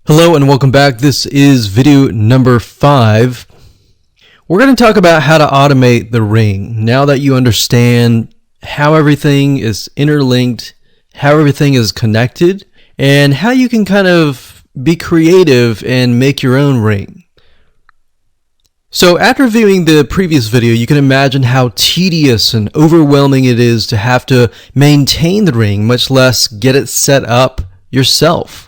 Hello and welcome back. This is video number 5. We're going to talk about how to automate the ring. Now that you understand how everything is interlinked, how everything is connected, and how you can kind of be creative and make your own ring. So after viewing the previous video, you can imagine how tedious and overwhelming it is to have to maintain the ring, much less get it set up yourself.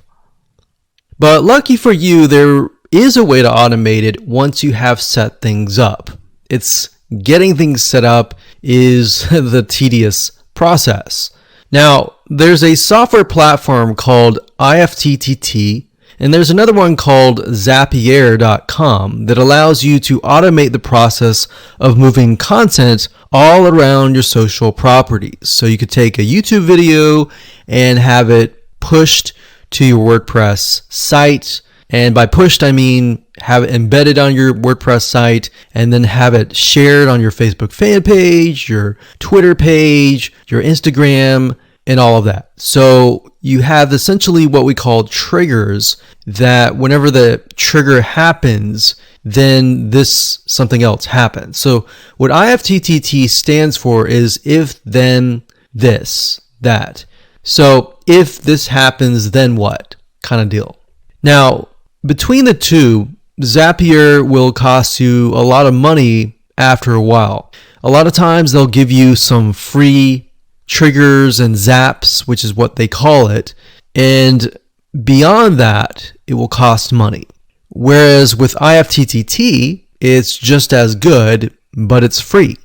But lucky for you, there is a way to automate it once you have set things up. It's getting things set up is the tedious process. Now, there's a software platform called IFTTT, and there's another one called Zapier.com that allows you to automate the process of moving content all around your social properties. So you could take a YouTube video and have it pushed to your WordPress site, and by pushed I mean have it embedded on your WordPress site and then have it shared on your Facebook fan page, your Twitter page, your Instagram, and all of that. So you have essentially what we call triggers that whenever the trigger happens, then something else happens. So what IFTTT stands for is if, then, this, that. So if this happens, then what kind of deal. Now, between the two, Zapier will cost you a lot of money after a while. A lot of times they'll give you some free triggers and zaps, which is what they call it. And beyond that, it will cost money. Whereas with IFTTT, it's just as good, but it's free.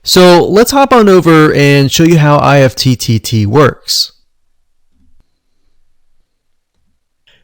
So let's hop on over and show you how IFTTT works.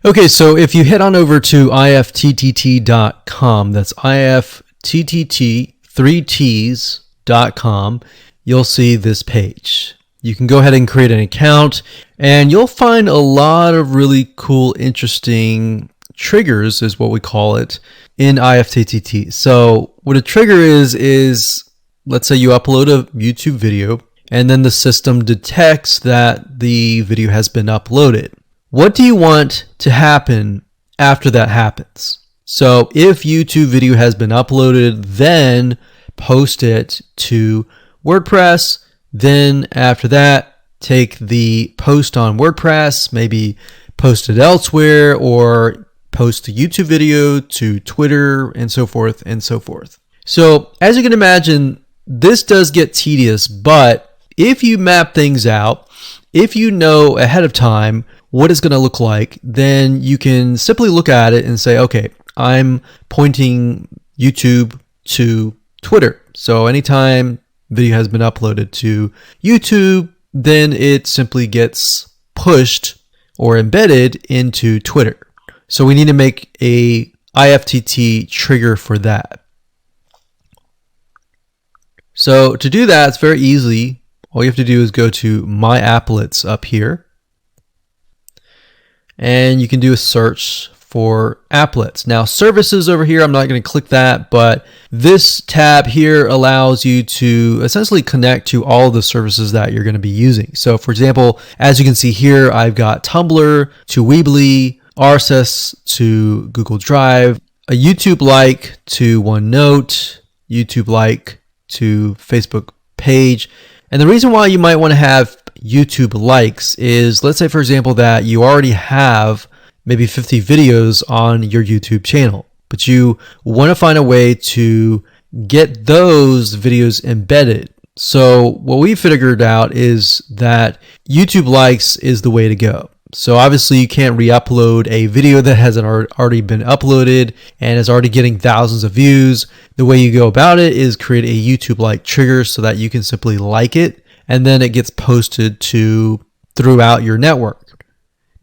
Okay, so if you head on over to ifttt.com, that's ifttt3ts.com, you'll see this page. You can go ahead and create an account, and you'll find a lot of really cool, interesting triggers, is what we call it, in IFTTT. So what a trigger is let's say you upload a YouTube video and then the system detects that the video has been uploaded. What do you want to happen after that happens? So if YouTube video has been uploaded, then post it to WordPress. Then after that, take the post on WordPress, maybe post it elsewhere, or post the YouTube video to Twitter, and so forth and so forth. So as you can imagine, this does get tedious, but if you map things out, if you know ahead of time what it's going to look like, then you can simply look at it and say, okay, I'm pointing YouTube to Twitter. So anytime video has been uploaded to YouTube, then it simply gets pushed or embedded into Twitter. So we need to make a IFTTT trigger for that. So to do that, it's very easy. All you have to do is go to My Applets up here, and you can do a search for applets. Now services over here, I'm not going to click that, but this tab here allows you to essentially connect to all the services that you're going to be using. So for example, as you can see here, I've got Tumblr to Weebly, RSS to Google Drive, a YouTube like to OneNote, YouTube like to Facebook page. And the reason why you might want to have YouTube likes is, let's say for example that you already have maybe 50 videos on your YouTube channel, but you want to find a way to get those videos embedded. So what we figured out is that YouTube likes is the way to go. So obviously you can't re-upload a video that hasn't already been uploaded and is already getting thousands of views. The way you go about it is create a YouTube like trigger so that you can simply like it, and then it gets posted to throughout your network.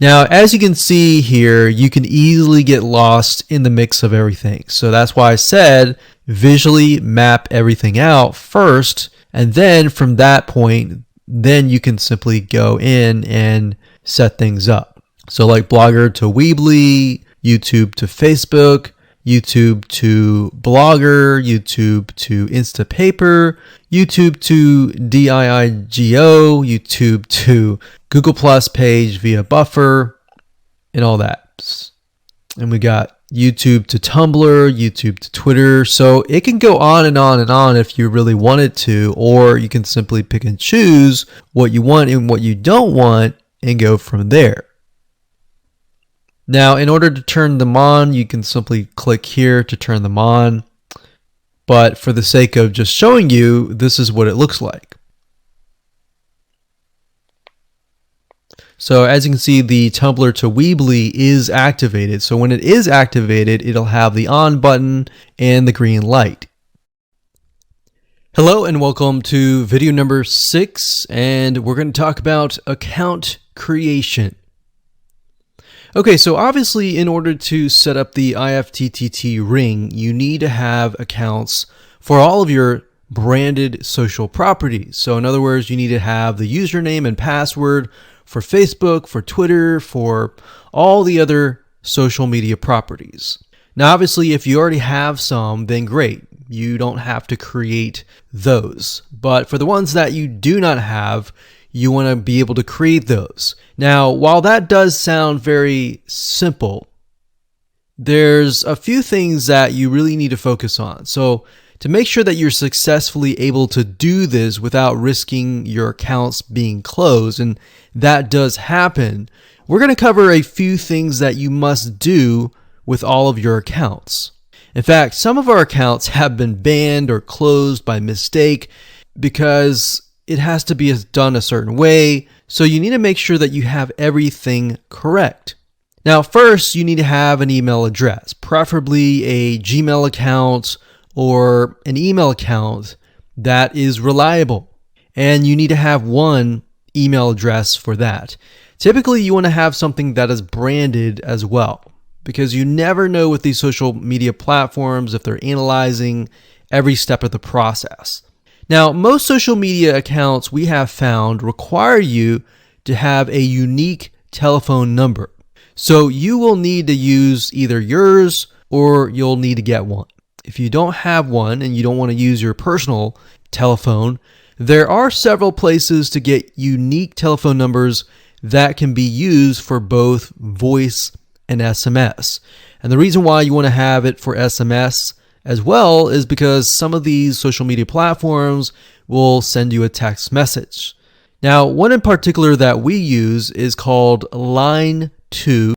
Now, as you can see here, you can easily get lost in the mix of everything. So that's why I said visually map everything out first, and then from that point, then you can simply go in and set things up. So like Blogger to Weebly, YouTube to Facebook, YouTube to Blogger, YouTube to Instapaper, YouTube to DIIGO, YouTube to Google Plus page via Buffer, and all that. and we got YouTube to Tumblr, YouTube to Twitter. So it can go on and on and on if you really want it to, or you can simply pick and choose what you want and what you don't want and go from there. Now, in order to turn them on, you can simply click here to turn them on. But for the sake of just showing you, this is what it looks like. So as you can see, the Tumblr to Weebly is activated. So when it is activated, it'll have the on button and the green light. Hello and welcome to video number 6, and we're going to talk about account creation. Okay, so obviously in order to set up the IFTTT ring, you need to have accounts for all of your branded social properties. So in other words, you need to have the username and password for Facebook, for Twitter, for all the other social media properties. Now, obviously, if you already have some, then great. You don't have to create those. But for the ones that you do not have, you want to be able to create those. Now, while that does sound very simple, there's a few things that you really need to focus on. So to make sure that you're successfully able to do this without risking your accounts being closed, and that does happen, we're going to cover a few things that you must do with all of your accounts. In fact, some of our accounts have been banned or closed by mistake because it has to be done a certain way, so you need to make sure that you have everything correct. Now, first, you need to have an email address, preferably a Gmail account or an email account that is reliable. And you need to have one email address for that. Typically, you want to have something that is branded as well, because you never know with these social media platforms if they're analyzing every step of the process. Now, most social media accounts we have found require you to have a unique telephone number. So you will need to use either yours or you'll need to get one. If you don't have one and you don't want to use your personal telephone, there are several places to get unique telephone numbers that can be used for both voice and SMS. And the reason why you want to have it for SMS as well is because some of these social media platforms will send you a text message. Now, one in particular that we use is called Line 2.